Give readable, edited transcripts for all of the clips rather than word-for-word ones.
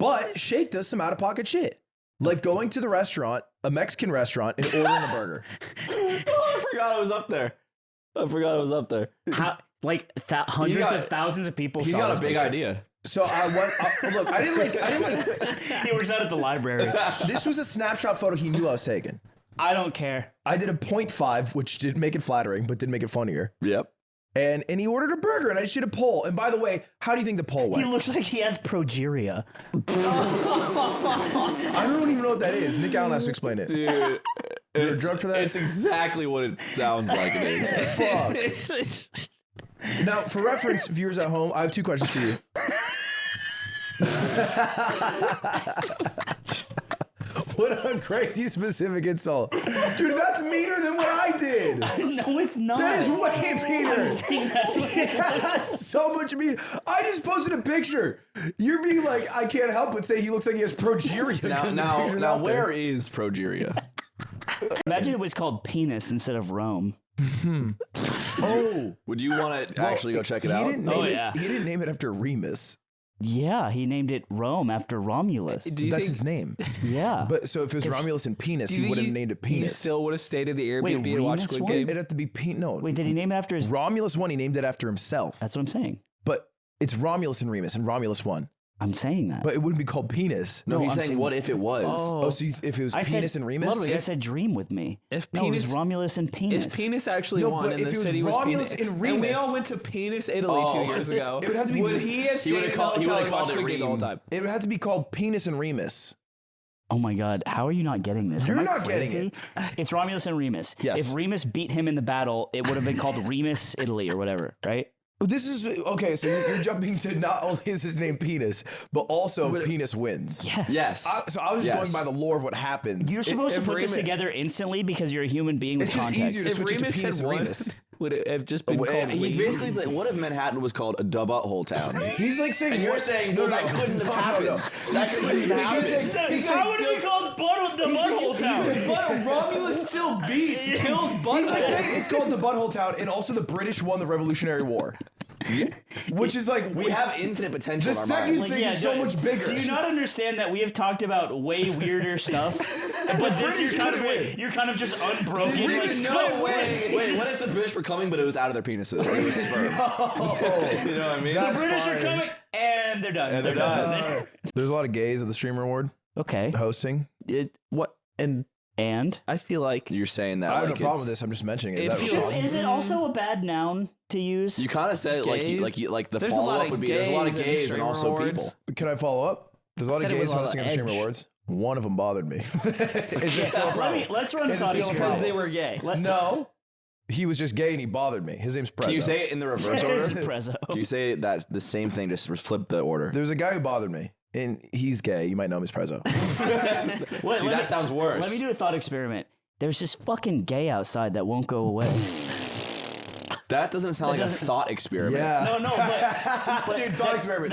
But Shake does some out-of-pocket shit. Like going to the restaurant, a Mexican restaurant, and ordering a burger. I forgot I was up there. Hundreds of thousands of people. He's got a big idea. So I didn't like. He works out at the library. This was a snapshot photo he knew I was taking. I don't care. I did a 0.5, which did make it flattering, but didn't make it funnier. Yep. And he ordered a burger, and I just did a poll. And by the way, how do you think the poll went? He looks like he has progeria. I don't even know what that is. Nick Allen has to explain it. Dude. Is there a drug for that? It's exactly what it sounds like it is. Fuck. Now, for reference, viewers at home, I have 2 questions for you. What a crazy specific insult. Dude, that's meaner than what I did. No, it's not. That is way meaner. That's so much meaner. I just posted a picture. You're being like, I can't help but say he looks like he has progeria. Now where is progeria? Imagine it was called penis instead of Rome. Oh. Would you want to actually go check it out? He didn't name it after Remus. Yeah, he named it Rome after Romulus. That's his name. Yeah. But so if it was Romulus and Penis, he would have named it Penis. You still would have stayed at the Airbnb to watch Squid Game? It'd have to be No. Wait, did he name it after his... Romulus 1, he named it after himself. That's what I'm saying. But it's Romulus and Remus and Romulus 1. I'm saying that. But it wouldn't be called Penis. No, he's saying what if it was? Oh, so if it was Penis and Remus? Ludwig, I said dream with me. If it was Romulus and Penis. If Penis actually won and the city was Romulus Penis, and Remus, and we all went to Penis, Italy 2 years ago, it would have to be. Would he have stayed in the hotel and watched Squid Game the whole time? It would have to be called Penis and Remus. Oh my God, how are you not getting this? You're not getting it. It's Romulus and Remus. Yes. If Remus beat him in the battle, it would have been called Remus Italy or whatever, right? This is okay. So you're jumping to not only is his name Penis, but also Penis wins. Yes. So I was just going by the lore of what happens. You're supposed to put this together instantly because you're a human being with context. It's easier to switch it to Penis and Remus. Would it have just been called He's basically like, what if Manhattan was called a butthole town? He's like saying, and you're saying, well, that couldn't have happened. That couldn't have happened. How would it be called the Butthole Town? But Romulus still killed Butthole. He's like saying it's called the Butthole Town, and also the British won the Revolutionary War. Which is like we have infinite potential. The second thing is so much bigger. Do you not understand that we have talked about way weirder stuff, but this you're kind of just unbroken. No way. Wait, what if the British were coming, but it was out of their penises? Or it was sperm. You know what I mean? The British are coming, and they're done. They're done. There's a lot of gays at the Streamer Award. Okay. Hosting. And I feel like you're saying that. I have no problem with this. I'm just mentioning it. Is it also a bad noun to use? You kind of said it like the follow up would be. There's a lot of gays and also people. Can I follow up? There's a lot of gays hosting at the Streamer Awards. One of them bothered me. Let's run thought experiment. Because they were gay. No. He was just gay and he bothered me. His name's Prezzo. Can you say it in the reverse order? Prezzo. Can you say that's the same thing? Just flip the order. There's a guy who bothered me. And he's gay. You might know him as Prezzo. See, that sounds worse. Let me do a thought experiment. There's this fucking gay outside that won't go away. That doesn't sound like a thought experiment. Yeah. No, but dude, thought experiment.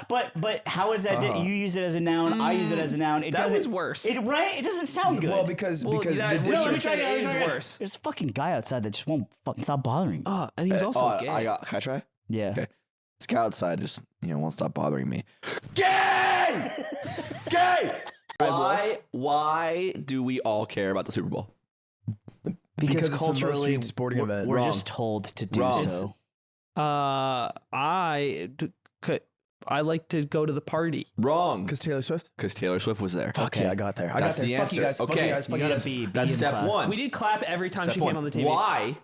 But how is that? You use it as a noun. I use it as a noun. It was worse. It doesn't sound good. Well, because the let me difference try it worse. There's a fucking guy outside that just won't fucking stop bothering me. And he's also gay. Can I try? Yeah. Okay. This guy outside just won't stop bothering me. Gay! Gay! Why do we all care about the Super Bowl? Because it's culturally, the most viewed sporting event. We're just told to do so. I like to go to the party. Wrong. Because Taylor Swift? Because Taylor Swift was there. Fuck yeah, I got there. That's the answer. Fuck you guys. Okay. Fuck you guys. Fuck you guys. That's step one. We did clap every time she came on the TV. Why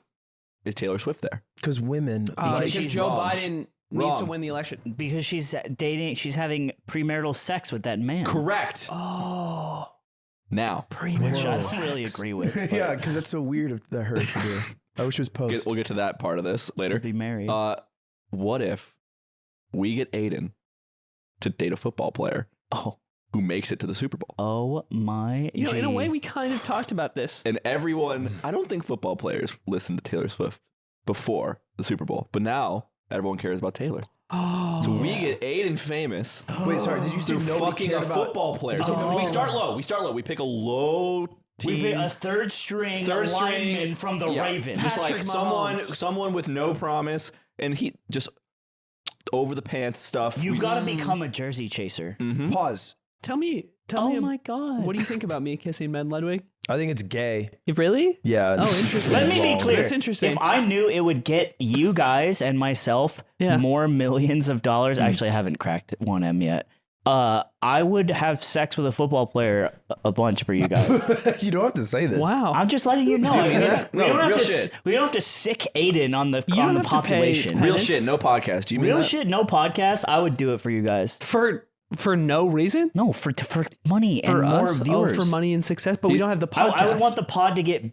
is Taylor Swift there? Because women. Because Joe Biden needs to win the election. Because she's having premarital sex with that man. Correct. Oh. Now. Which I don't really agree with. Yeah, because that's so weird of her to do. I wish it was post. We'll get to that part of this later. Be married. What if we get Aiden to date a football player who makes it to the Super Bowl? Oh my! In a way, we kind of talked about this. And everyone, I don't think football players listen to Taylor Swift before the Super Bowl, but now everyone cares about Taylor. Oh. So we get Aiden famous. Wait, sorry, did you say nobody fucking a football player? We start low. We pick a low team. We pick a third string lineman from the Ravens. Just like someone with no promise, and he just over the pants stuff. You've got to become a jersey chaser. Pause. Tell me. Oh my God. What do you think about me kissing men, Ludwig? I think it's gay. Really? Yeah. Oh, interesting. Let me be clear. That's interesting. If I knew it would get you guys and myself more millions of dollars, actually I haven't cracked 1M yet. I would have sex with a football player a bunch for you guys. You don't have to say this. Wow. I'm just letting you know. I mean, we don't have to sick Aiden on the population. Real shit, no podcast. Do you mean Real that? shit, no podcast. I would do it for you guys. For no reason? No, for money For and more us? viewers. Oh, for money and success, but we don't have the podcast. I would want the pod to get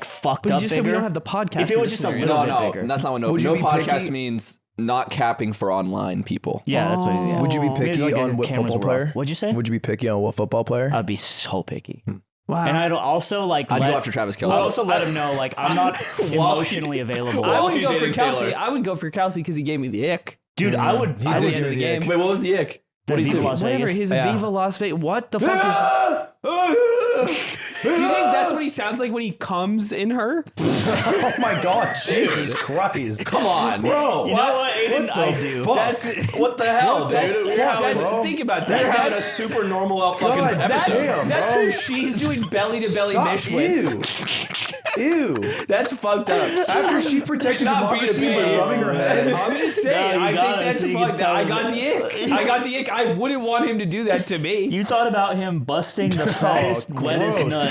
fucked But up. you just said we bigger. don't have the podcast. If it was just a little bit bigger. That's not what no Would you be podcast picky? means. Not capping for online people. Yeah, that's what. Yeah. Would you be Maybe picky like on the what cameras football were off. player? What'd you say? Would you be picky on what football player? I'd be so picky. Wow. And I'd also like. I'd go after Travis Kelce. I'd also let him know like I'm not emotionally available. I wouldn't he's go for dating Taylor. Kelsey. I wouldn't go for Kelsey because he gave me the ick. Dude, I would. He I did would give me the game. ick. Wait, what was the ick? What do you think? Whatever. His Yeah. Viva Las Vegas. What the fuck do you think that's what he sounds like when he comes in her? Oh my God, Jesus Christ. Come on, bro. You know what, Aiden? What the I do. fuck? That's What the hell, dude? that's bro. think about that. We're having a That's, super normal fucking God, episode. damn, that's bro. who she's doing belly to belly Stop. mish with. Ew. That's fucked up. After she protected democracy by B2B. rubbing her head. I'm just saying. No, you I got think it, that's so you fucked can up. I tell got him. the ick. I got the ick. I wouldn't want him to do that to me. You thought about him busting the fattest, wettest gross. nut.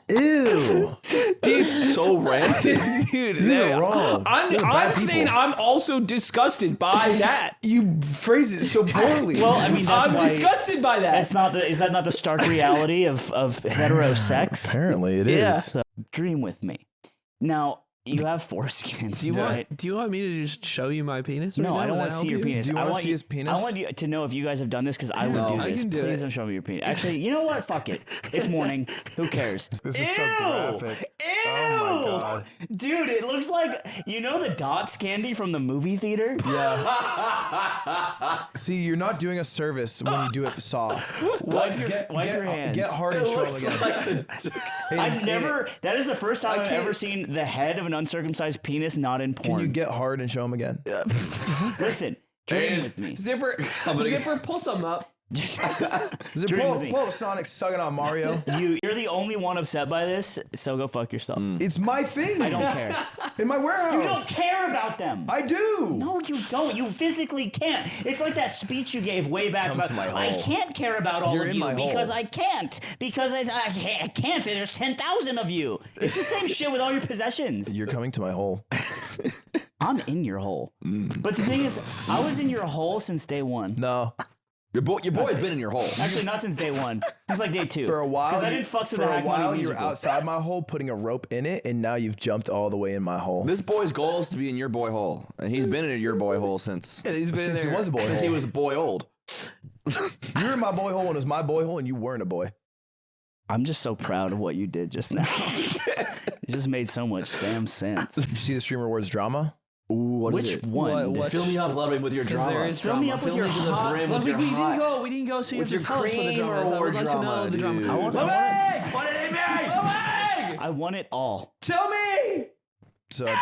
Ew. Dude, So rancid. dude, These are wrong. I'm They're bad saying people. I'm also disgusted by that. You phrase it so poorly. Well, I mean, that's I'm why. disgusted by that. That's not is that not the stark reality of heterosex? Apparently it is. Yeah. So, dream with me. Now you have foreskin. Do you want me to just show you my penis? No, right I now? don't Would want that to see help your you? penis. Do you I wanna want see his penis? I want you to know if you guys have done this because I would do I this. can do Please it. don't show me your penis. Actually, you know what? Fuck it. It's morning. Who cares? This Ew! is so graphic. Ew! Oh my God. Dude, it looks like the Dots candy from the movie theater. See, you're not doing a service when you do it soft. Wipe your hands. Get hard and show them again. I've never. That is the first time I've can't- ever seen the head of an uncircumcised penis not in Can porn. you get hard and show them again? Listen, dream with me. Zipper, pull some up. Is it Dream with me. pull Sonic sucking on Mario? You're the only one upset by this, so go fuck yourself. It's my thing. I don't care. In my warehouse. You don't care about them. I do. No, you don't. You physically can't. It's like that speech you gave way back about, to my I hole. can't care about all You're of in you my because hole. I can't. Because I can't. There's 10,000 of you. It's the same shit with all your possessions. You're coming to my hole. I'm in your hole. But the thing is, I was in your hole since day one. No. Your boy's been in your hole. Actually, not since day one. Since like day two. For a while, Because I didn't fuck with for the a Hack while Money you were musical. outside my hole putting a rope in it, and now you've jumped all the way in my hole. This boy's goal is to be in your boy hole, and he's been in your boy hole since He's been Since he there. was a boy since hole. he was boy old. You were in my boy hole when it was my boy hole, and you weren't a boy. I'm just so proud of what you did just now. It just made so much damn sense. Did you see the Streamer Awards drama? Ooh, what is Which it? one? What- Fill me up, Ludwig, with your drama. there is Fill me up with your me to the hot- brim Ludwig, with we your didn't hot. go. We didn't go. So you With have to your tell us what the cream drama is. I or would like to know drama, the drama. dude. I want- Ludwig! What did it mean? Ludwig! I want it all. Tell me. So at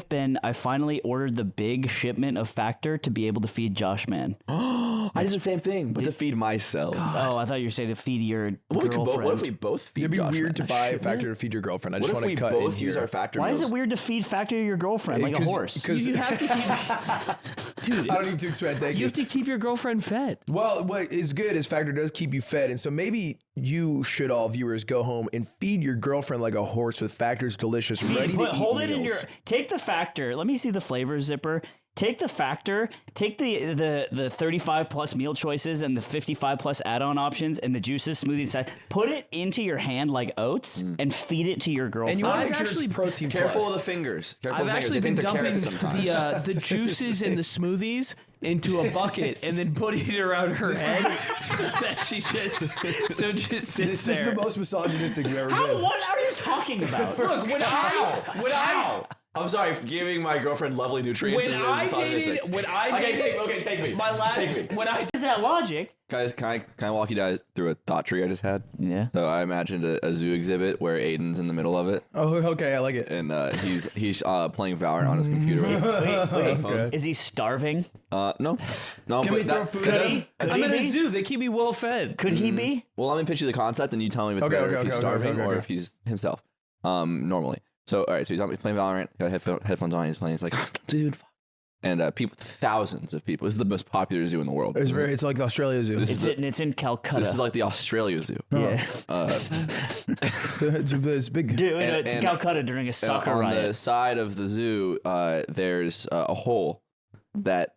the, I finally ordered the big shipment of Factor to be able to feed Josh Man. I did the same thing, but to feed myself. Oh, I thought you were saying to feed your What girlfriend. if we both feed it'd be Josh, weird man? to buy a Factor to feed your girlfriend. I What just if want we to cut both in use here. our Factor Why is meals? it weird to feed Factor to your girlfriend like a horse? Because You have to keep. Dude, I don't need to explain. Thank you you. have to keep your girlfriend fed. Well, what is good is Factor does keep you fed, and so maybe you should, all viewers, go home and feed your girlfriend like a horse with Factor's delicious, ready to eat Hold it in your. meals. Take the Factor. Let me see the flavor zipper. Take the Factor. Take the 35 plus meal choices and the 55 plus add-on options and the juices, smoothies. Put it into your hand like oats and feed it to your girlfriend. And you want to I've make sure actually- it's protein Careful plus. of the fingers. Careful I've of the actually fingers. been They think dumping they're carrots sometimes. the juices in the smoothies into a bucket and then putting it around her head so that she just sits This there. is the most misogynistic you've ever How? been. What are you talking about? Look, when I I'm sorry for giving my girlfriend lovely nutrients. When I dated, take me. My last, Take me. when I Is that logic? Guys, can I walk you guys through a thought tree I just had? Yeah. So I imagined a zoo exhibit where Aiden's in the middle of it, Oh, okay, I like it. and he's playing Valorant on his computer. Wait. Is he starving? No. Can we throw food at him? I'm in a zoo. They keep me well fed. Could he be? Well, let me pitch you the concept, and you tell me if it's better if he's starving or if he's himself. Normally. So all right, so he's playing Valorant. Got headphones on. He's playing. He's like, dude. And thousands of people. This is the most popular zoo in the world. It's like the Australia Zoo. It's in Calcutta. This is like the Australia Zoo. Yeah. It's big. Dude, it's Calcutta during a soccer on riot. the side of the zoo, there's a hole that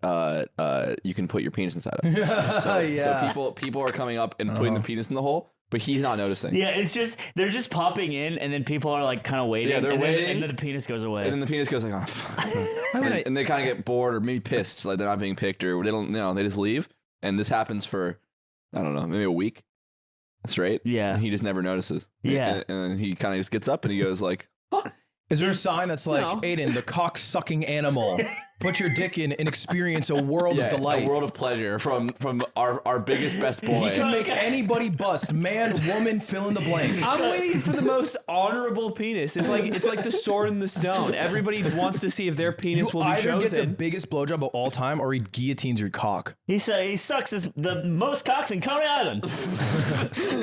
you can put your penis inside of. So people are coming up and putting the penis in the hole, but he's not noticing. Yeah, it's just they're just popping in, and then people are like kind of waiting. Yeah, they're waiting, and then the penis goes away. And then the penis goes like, oh, fuck. and they kind of get bored or maybe pissed, like they're not being picked, or they don't know. They just leave, and this happens for I don't know, maybe a week straight. Yeah, and he just never notices. Yeah, and then he kind of just gets up and he goes like, huh. Is there a sign that's like, No. Aiden, the cock-sucking animal, put your dick in and experience a world of delight? A world of pleasure from our biggest best boy. He can make anybody bust. Man, woman, fill in the blank. I'm waiting for the most honorable penis. It's like the sword in the stone. Everybody wants to see if their penis will be either chosen. get the biggest blowjob of all time or he guillotines your cock. he sucks the most cocks in Coney Island.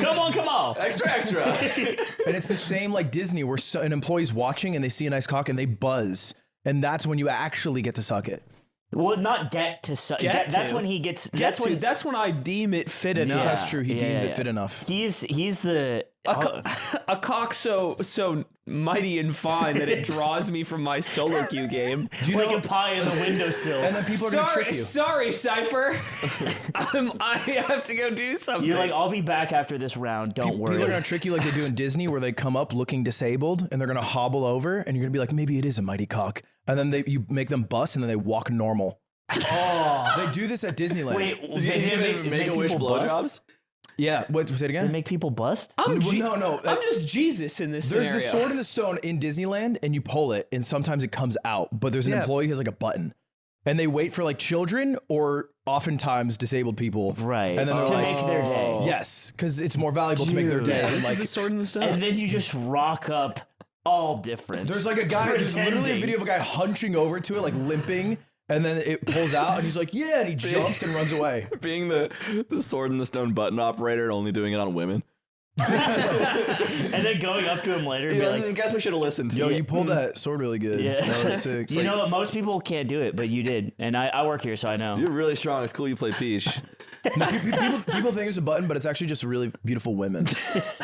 Come on. Extra. And it's the same like Disney where an employee's watching and they see a nice cock and they buzz. And that's when you actually get to suck it. Well, not get to suck. That's when he gets. That's when I deem it fit enough. That's true. He deems it fit enough. He's the A cock so mighty and fine that it draws me from my solo queue game. Do you like know, a pie in the windowsill. and then people are going to trick you. Sorry, Cypher. I have to go do something. You're like, I'll be back after this round. Don't worry. People are going to trick you like they do in Disney where they come up looking disabled and they're going to hobble over and you're going to be like, maybe it is a mighty cock. And then you make them bust and then they walk normal. Oh, they do this at Disneyland. Wait, Does he even make a wish blowjobs? Yeah. Wait, say it They again? make people bust? No. I'm just Jesus in this There's scenario. the sword in the stone in Disneyland and you pull it and sometimes it comes out, but there's an employee who has like a button. And they wait for like children or oftentimes disabled people. Right. And then they're to like, make their day. yes, because it's more valuable to make their day. Yeah. And, This like, is the sword in the stone. And then you just rock up all different. there's like a guy, there's literally a video of a guy hunching over to it, like limping. And then it pulls out and he's like, yeah, and he jumps and runs away. Being the sword in the stone button operator and only doing it on women. And then going up to him later and be like, I guess we should have listened. Yo, you pulled that sword really good. Yeah. That was sick. you know what? Most people can't do it, but you did. And I work here, so I know. You're really strong. It's cool you play Peach. People think it's a button, but it's actually just really beautiful women.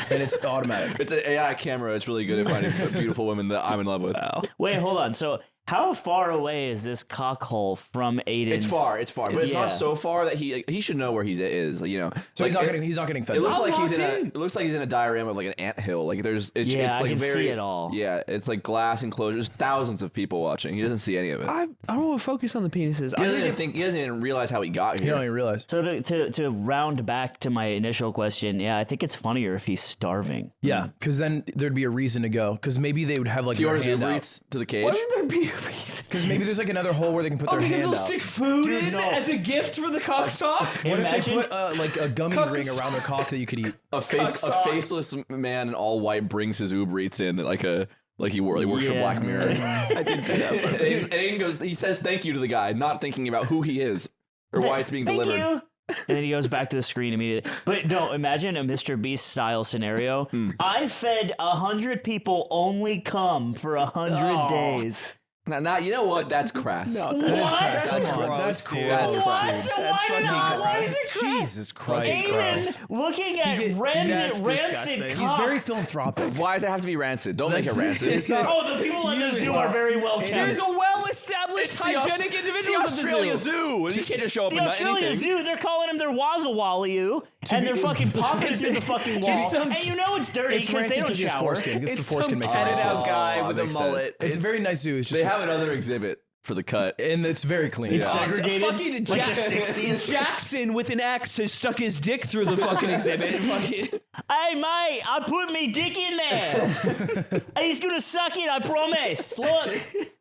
And it's automatic. It's an AI camera. It's really good at finding beautiful women that I'm in love with. Wait, hold on. So how far away is this cock hole from Aiden's? It's far, but it's not Yeah. so far that he should know where he is. You know, So like, he's not getting fed. It looks up. like he's in locked in. it looks like he's in a diorama of like an anthill. Like it's Yeah, I like can very, see it all. Yeah, it's like glass enclosures. Thousands of people watching. He doesn't see any of it. I don't want to focus on the penises. He doesn't even realize how he got You here. don't even realize. So to round back to my initial question, yeah, I think it's funnier if he's starving. Yeah, because then there'd be a reason to go. Because maybe they would have like He their orders hand Uber out. Eats to the cage. Why would there be a reason? Because maybe there's like another hole where they can put their Because hand they'll out. stick food in no. as a gift for the cockstock? What if Imagine- they put like a gummy Cock- ring around their cock that you could eat? A faceless man in all white brings his Uber Eats in like he works for Yeah. Black Mirror. I did do that. And Aiden goes. He says thank you to the guy, not thinking about who he is or why it's being Thank delivered. you. And then he goes back to the screen immediately. But no, imagine a Mr. Beast style scenario. I fed 100 people only come for 100 days. Now, you know what? That's crass. What? That's Come on, That's dude. That's What? crass. Why fucking not? Why gross. is it gross? Jesus Christ. Aiden looking at That's rancid disgusting. cock. He's very philanthropic. Why does it have to be rancid? Don't make it rancid. Oh, the people at the zoo are very well There's kept. a well-established hygienic individuals at the Australia zoo. Zoo. And you can't just show up The and Australia anything. Zoo, they're calling him their Wazawaliu, and they're fucking popping through the fucking wall. And you know it's dirty It's because they rancid don't because he has shower. foreskin. It's the It's foreskin some makes it padded rancid. out guy Oh, with a makes mullet. sense. It's a very nice zoo. It's just They have another exhibit for the cut. And it's very clean. It's segregated. Fucking like the 60s. Jackson with an X has stuck his dick through the fucking exhibit. Hey, mate, I put me dick in there. He's going to suck it, I promise. Look.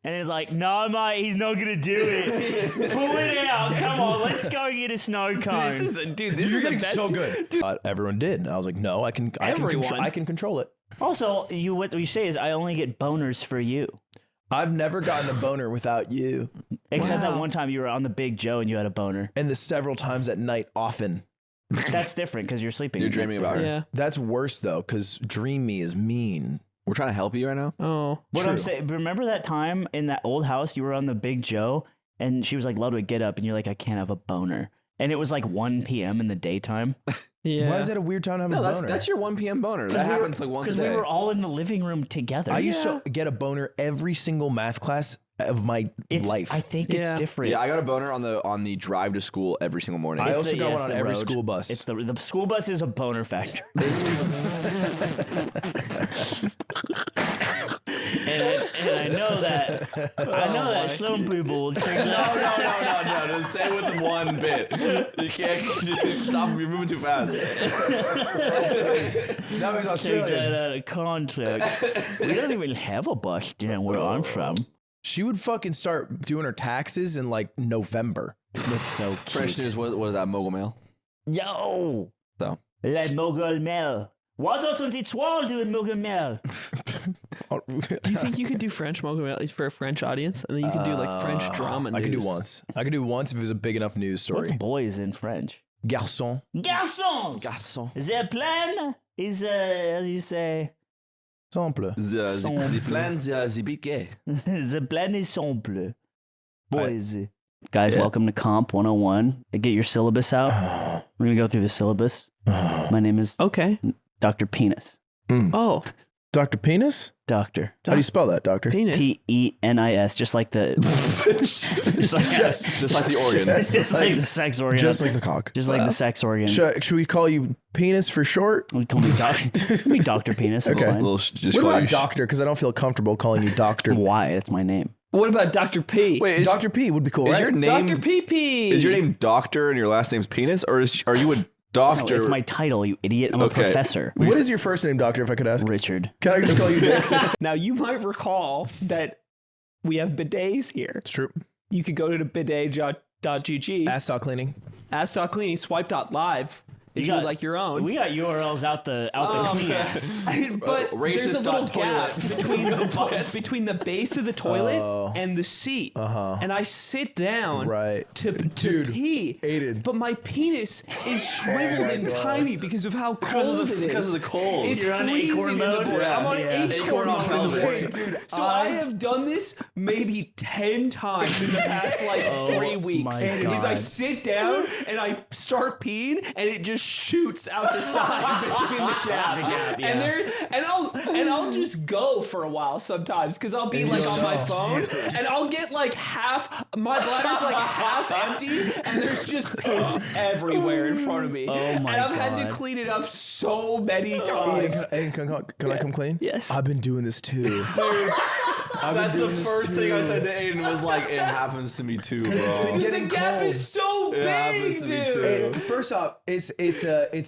And it's like, no, mate, he's not going to do it. Pull it out. Come on, let's go get a snow cone. You're getting so good. Dude. Everyone did. And I was like, no, I can control it. Also, what you say is I only get boners for you. I've never gotten a boner without you. Except that one time you were on the Big Joe and you had a boner. And the several times at night often. That's different because you're sleeping. You're dreaming about her. Yeah. That's worse, though, because dream me is mean. We're trying to help you right now. Oh. What I'm saying, remember that time in that old house you were on the Big Joe and she was like, Ludwig, get up. And you're like, I can't have a boner. And it was like 1 p.m. in the daytime. Yeah. Why is that a weird time to have a boner? That's your 1 p.m. boner. That happens like once a day. Because we were all in the living room together. I used to get a boner every single math class of my life. I think it's different. Yeah, I got a boner on the drive to school every single morning. I also got one on every school bus. It's the school bus is a boner factor. and I know that. I know that some people will take that. No. Just say it with one bit. You can't stop. You're moving too fast. Now he's Australian. Take that out of context. We don't even have a bus down where I'm from. She would fucking start doing her taxes in like November. It's so cute. Fresh news. What is that? Mogul mail. Yo! So. La mogul mail. Was uns die Twal doing mogul mail? Do you think you could do French mogul for a French audience? And then you could do like French drama news. I could do once. I could do once if it was a big enough news story. What's boys in French? Garçon. Garçons! Garçon. The plan is, how do you say? Simple. The plans, the biquet. The plan is simple. Boys. Guys, welcome to Comp 101. Get your syllabus out. We're going to go through the syllabus. My name is Dr. Penis. Oh. Dr. Penis? Doctor. How do you spell that, Doctor? Penis. Penis, just like the... just like the organ. Just like the sex organ. Just like the cock. Just like the sex organ. Should we call you Penis for short? We call me Dr. Penis. It's Okay. fine. What about Doctor? Because I don't feel comfortable calling you Doctor. Why? That's my name. What about Dr. P? Wait, Dr. P would be cool, is right? your name Dr. PP. Is your name Doctor and your last name's Penis, or are you a doctor? No, it's my title, you idiot. I'm a professor. What is your first name, Doctor, if I could ask? Richard. Can I just call you Dick? Now, you might recall that we have bidets here. It's true. You could go to bidet.gg. Ass.cleaning. Ass.cleaning, swipe.live. If you would like your own. We got URLs out the clean ass. But there's a little gap between the base of the toilet and the seat. And I sit down to pee. Aiden. But my penis is shriveled and tiny because of how cold it is. Because of the cold. It's You're on freezing acorn in the mode? morning. I'm on acorn mode in the pelvis. morning. Dude, so I have done this maybe 10 times in the past 3 weeks. my Because I God. sit down and I start peeing and it just shoots out the side between the gap. And I'll just go for a while sometimes because I'll be on my phone and I'll get my bladder's half empty and there's just piss everywhere in front of me. Oh my And I've had to God. clean it up so many times. Aiden, can I come clean? Yes. I've been doing this too. That's the first thing I said to Aiden was it happens to me too, bro. Dude, getting the gap cold. is so It happens big, to me dude. too. First off, it's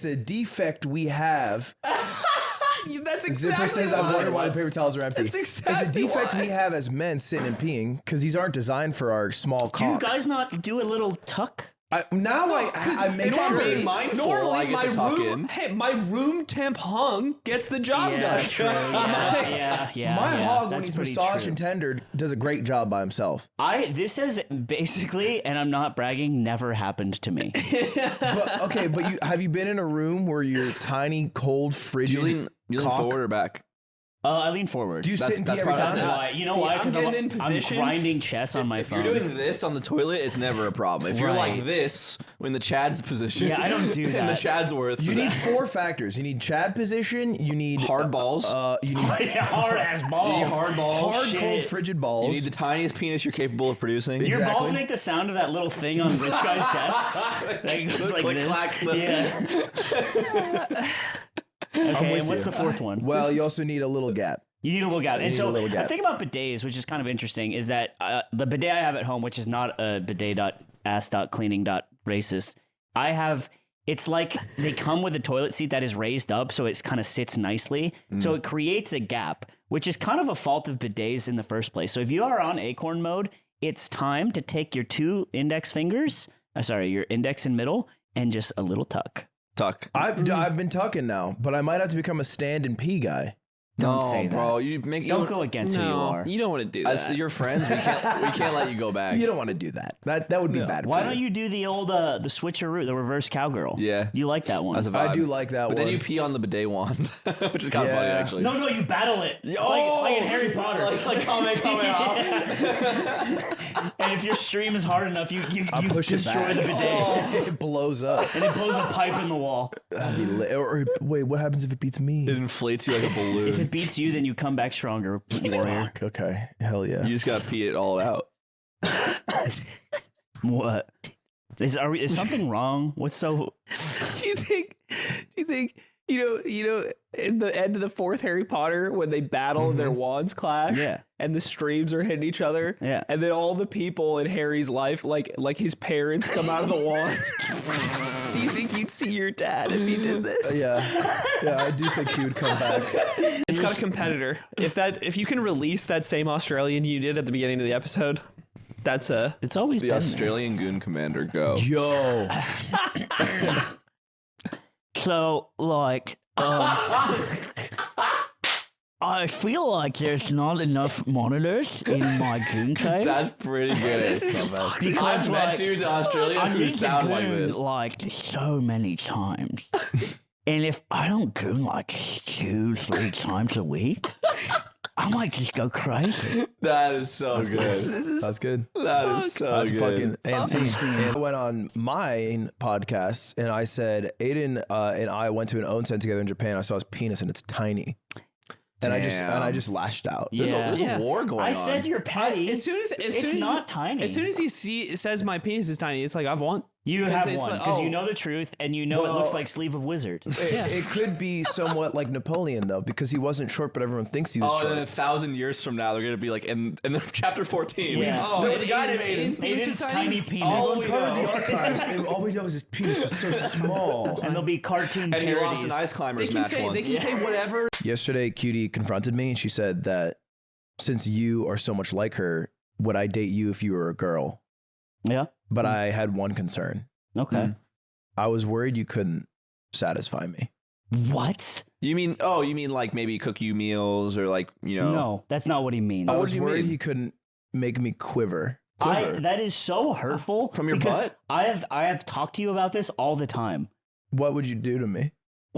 a defect we have. That's Zipper exactly says, I wonder why why. the paper towels are empty. That's It's exactly a defect why. we have as men sitting and peeing because these aren't designed for our small Do you cocks. guys not do a little tuck? I make if I'm sure. being mindful, Normally, I get my to tuck room, in. hey, my room temp hung gets the job done. True. Yeah. My hog, when that's he's pretty massaged true. and tendered, does a great job by himself. This has basically, and I'm not bragging, never happened to me. But have you been in a room where you're tiny, cold, Do frigid? you lean cock? forward or back? I lean forward. Do you sit and pee that's every probably- time? Why? You know See, why? I'm Because getting in I'm position. grinding chess on my If phone. you're doing this on the toilet, it's never a problem. If you're Right. like this in the Chad's position, Yeah, I don't do in the that. Chadsworth, You need 4 factors. You need Chad position. You need hard balls. You need hard ass balls. hard balls. hard, Shit. cold, frigid balls. You need the tiniest penis you're capable of producing. Your balls Exactly. make the sound of that little thing on rich guys' desks. That goes like Click, this. clack, Yeah. Okay, and what's the fourth one? Well, you also need a little gap. You need a little gap. And so little the gap. thing about bidets, which is kind of interesting, is that the bidet I have at home, which is not a bidet.ass.cleaning.racist, it's like they come with a toilet seat that is raised up, so it kind of sits nicely. So it creates a gap, which is kind of a fault of bidets in the first place. So if you are on acorn mode, it's time to take your two index fingers, your index and middle, and just a little tuck. Tuck. I've been tucking now, but I might have to become a stand and pee guy. Don't say that. Bro, Don't go against who you are. You don't want to do that. As your friends, we can't let you go back. You don't want to do that. That would be bad for Why you. don't you do the old the switcheroo, the reverse cowgirl? Yeah. You like that one. As a vibe. I do like that but one. then you pee on the bidet wand, which is kind of funny, Yeah. actually. No, you battle it. Like in Harry Potter. like And if your stream is hard enough, you push it destroy back. the bidet. It blows up. And it blows a pipe in the wall. That'd be or wait, what happens if it beats me? It inflates you like a balloon. If it beats you, then you come back stronger, warrior. Fuck, okay, hell yeah. You just gotta pee it all out. What? Is something wrong? What's so... Do you think in the end of the fourth Harry Potter when they battle and their wands clash, Yeah. and the streams are hitting each other, Yeah. and then all the people in Harry's life, like his parents, come out of the wands? Do you think you'd see your dad if he did this? Yeah, I do think he would come back. It's got a competitor. If you can release that same Australian you did at the beginning of the episode, that's a... It's always The been Australian goon commander, go. Yo, So, like, I feel like there's not enough monitors in my goon cave. That's pretty good. Because, I've met like, dudes in Australia I who need to sound like goon, this. like, so many times. And if I don't goon, like, 2-3 times a week, I might just go crazy. That is so good. that's good. That is so That's good. fucking insane. I went on mine podcast and I said Aiden and I went to an onsen together in Japan. I saw his penis and it's tiny. And I just lashed out. There's a war going on. I said you're petty. As soon as it's not tiny. As soon as it says my penis is tiny, it's like I've won. You 'Cause have it's one like, because oh. you know the truth and you know it Well, looks like sleeve of wizard. It could be somewhat like Napoleon though, because he wasn't short, but everyone thinks he was Oh, and short. then 1,000 years from now, they're gonna be like in the chapter 14. Yeah. Oh, there was a guy named Aiden. Aiden's tiny penis. All we Covered the know. archives, and all we know is his penis was so small. And there'll be cartoon And he parodies. lost an ice They climbers can match say once. say whatever. Yesterday, Cutie confronted me and she said that since you are so much like her, would I date you if you were a girl? Yeah. But I had one concern. Okay. I was worried you couldn't satisfy me. What? You mean like maybe cook you meals or like, you know. No, that's not what he means. I what was do you worried mean? he couldn't make me quiver. That is so hurtful. From your because butt? I have talked to you about this all the time. What would you do to me?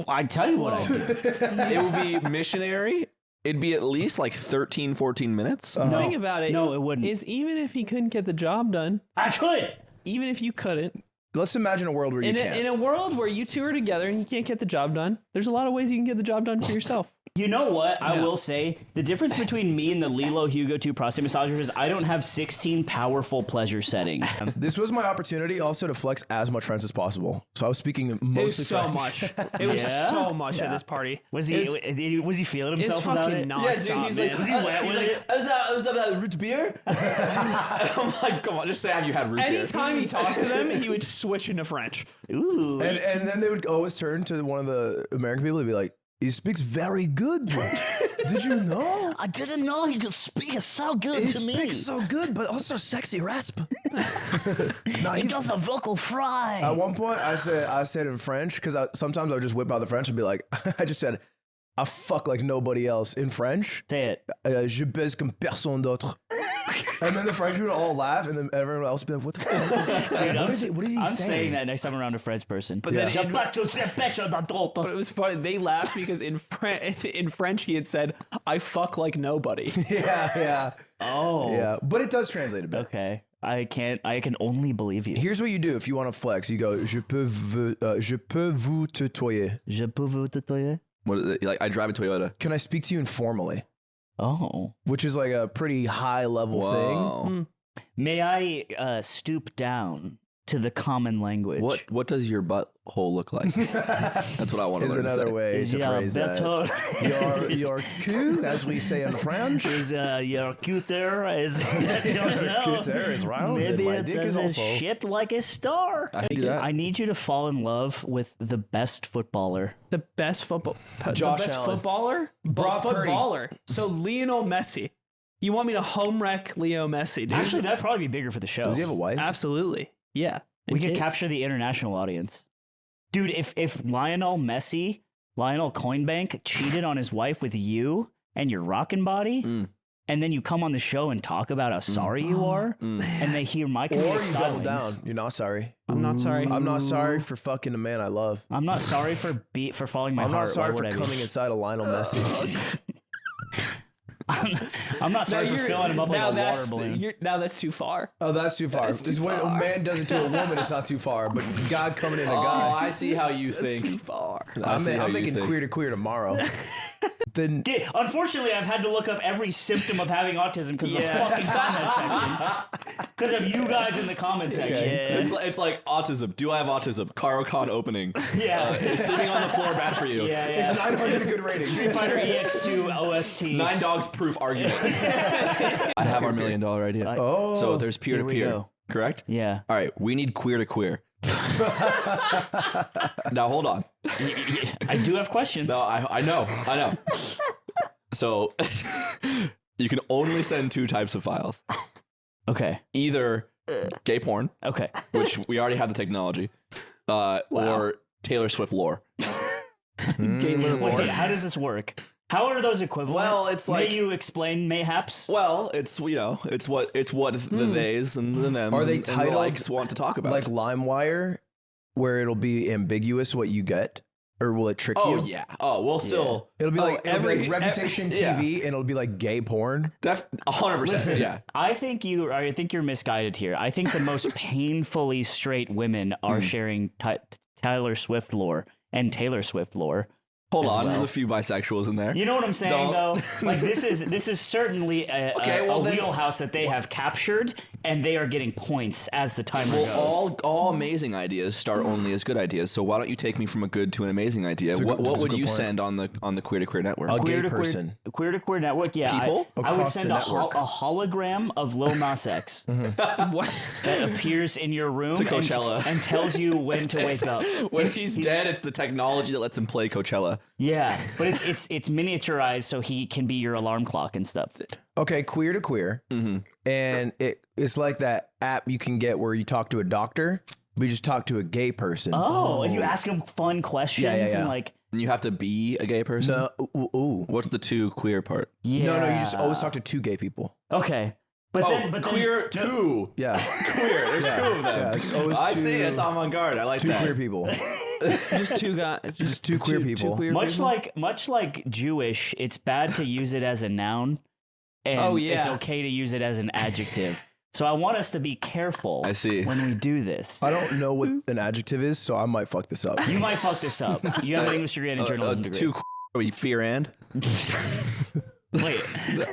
I tell you what I do. It would be missionary. It'd be at least like 13, 14 minutes. The thing about it, No, it wouldn't. is even if he couldn't get the job done, I could. even if you couldn't, Let's imagine a world where you can't. in a world where you two are together and you can't get the job done, there's a lot of ways you can get the job done for yourself. You know what? I will say the difference between me and the Lilo Hugo 2 prostate massager is I don't have 16 powerful pleasure settings. This was my opportunity also to flex as much French as possible. So I was speaking It mostly was so French. much. It was Yeah? so much at this party. Was It's- he feeling It's himself about fucking it? nonstop, he's man. like, Was he wet with it? Is that root beer? I'm like, come on, just say have you had root beer? Anytime he talked to them, he would switch into French. Ooh. And then they would always turn to one of the American people and be like, he speaks very good. Did you know? I didn't know he could speak so good He speaks so good, but also sexy rasp. Nah, he does a vocal fry. At one point, I said in French, because sometimes I would just whip out the French and be like, I just said, I fuck like nobody else in French. Say it. Je baise comme personne d'autre. And then the French would all laugh, and then everyone else would be like, what the fuck? What is he I'm saying? saying that next time around a French person. But then Je in- back to the special adult. But it was funny. They laughed because in French he had said, "I fuck like nobody." Yeah. Oh. Yeah. But it does translate a bit. Okay. I can only believe you. Here's what you do if you want to flex. You go, je peux vous tutoyer. Je peux vous tutoyer? What is it? Like, I drive a Toyota. Can I speak to you informally? Oh. Which is like a pretty high level thing. Whoa. May I stoop down to the common language. What does your butthole look like? That's what I want to Is learn. another way to phrase that. Your cul, as we say in French. Is your cuter is I don't know. Cuter is round, Maybe and my it dick is is also shaped like a star. I can do that. I need you to fall in love with the best footballer. The best Josh the best Allen. footballer? Brock Purdy. Footballer. So Lionel Messi. You want me to home wreck Leo Messi, dude? Actually, that'd probably be bigger for the show. Does he have a wife? Absolutely. Yeah. We And could kids. capture the international audience. Dude, if Lionel Coinbank cheated on his wife with you and your rockin' body, and then you come on the show and talk about how sorry you are, and they hear my Or comedic you double stylings. down. You're not sorry. I'm not sorry. I'm not sorry for fucking the man I love. I'm not sorry for following my I'm heart. not sorry Why for would I be? coming inside of Lionel Messi. I'm not sorry for filling him up like a water balloon. Now that's too far. Oh, that's too far. That's too Just when a far. man does it to a woman, it's not too far. But God coming in a guy. I see how you That's think. too far. I'm making think. queer to queer tomorrow. Then Yeah, unfortunately, I've had to look up every symptom of having autism because of the fucking comment section. Because of you guys in the comment section. It's like autism. Do I have autism? Karokan opening. Yeah. Is sleeping on the floor bad for you? Yeah, it's yeah. 900 good rating. Street Fighter EX2 OST. 9 dogs proof argument. I have our $1 million idea. Oh, So there's peer to Here we peer, go. correct? Yeah. All right, we need queer to queer. Now hold on. I do have questions. No, I know. So you can only send 2 types of files. Okay. Either gay porn, Okay. which we already have the technology, or Taylor Swift lore. Gaylor Wait, lore. how does this work? How are those equivalent? Well, it's like- May you explain, mayhaps? Well, it's it's what the theys and the thems Are they and the titled likes want to talk about. like LimeWire, where it'll be ambiguous what you get, or will it trick you? oh yeah. Oh, we'll still. It'll be like every- Reputation yeah. TV, and it'll be like gay porn. 100%. Yeah. I think you're misguided here. I think the most painfully straight women are sharing Taylor Swift lore and Taylor Swift lore. Hold as on, well. there's a few bisexuals in there. You know what I'm saying, though? Like this is certainly a then- wheelhouse that they have captured, and they are getting points as the timer goes. All amazing ideas start only as good ideas. So why don't you take me from a good to an amazing idea? What that's a would good you point. send on the queer to queer network? A gay person. Queer to queer network, yeah. People? I would Across send the a network. hologram of Lil Nas X that appears in your room To Coachella. and tells you when to wake up. When he's dead, it's the technology that lets him play Coachella. Yeah, but it's miniaturized so he can be your alarm clock and stuff. Okay, queer to queer, and it's like that app you can get where you talk to a doctor, but you just talk to a gay person. Oh, and you ask him fun questions Yeah. and like, And you have to be a gay person? No, ooh. What's the to queer part? yeah. No, you just always talk to 2 gay people. Okay. But then queer two. Yeah, Queer. There's 2 of them. yeah. It's always I 2, see. It's avant-garde. I like 2 that. queer people. Just 2 guys. Just 2 queer people. queer much people? like Jewish, it's bad to use it as a noun, and Oh, yeah. it's okay to use it as an adjective. So I want us to be careful I see. when we do this. I don't know what an adjective is, so I might fuck this up. You might fuck this up. You have an English degree and a journalism degree. Two we fear and. Wait,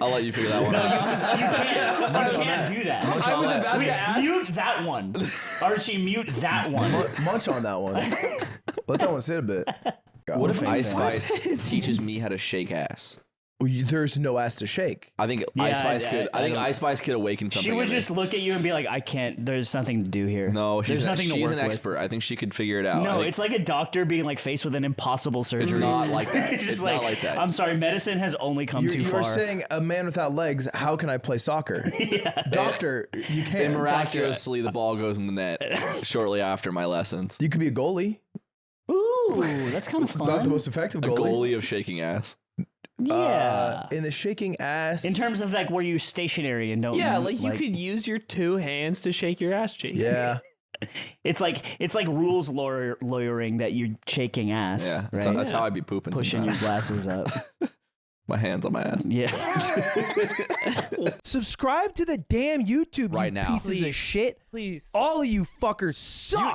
I'll let you figure that one out. you can't do that. I was about to ask. Mute that one. Archie, mute that one. Munch on that one. Let that one sit a bit. God. What if Fake Ice fans. Spice teaches me how to shake ass? There's no ass to shake. I think Yeah, Ice Spice could. I I think don't- Ice Spice could awaken something. She would in me. just look at you and be like, I can't, there's nothing to do here. No, there's nothing to she's work an with. expert. I think she could figure it out. I No, think it's like a doctor being like faced with an impossible surgery. it's not like that. It's just It's not like that. I'm sorry, medicine has only come too You far. were saying a man without legs. How can I play soccer? Doctor, you And can't. miraculously, the ball goes in the net shortly after my lessons. You could be a goalie. Ooh, that's kind of fun. Not the most effective A goalie. goalie of shaking ass. Yeah. In the shaking ass. in terms of like where you stationary and don't. Yeah, like you could use your 2 hands to shake your ass cheek. Yeah. It's like rules lawyering that you're shaking ass. Yeah, right? that's how I'd be pooping. Pushing your sometimes. glasses up. My hands on my ass. Yeah. Subscribe to the damn YouTube, Right you now. pieces of shit. Please. All of you fuckers suck.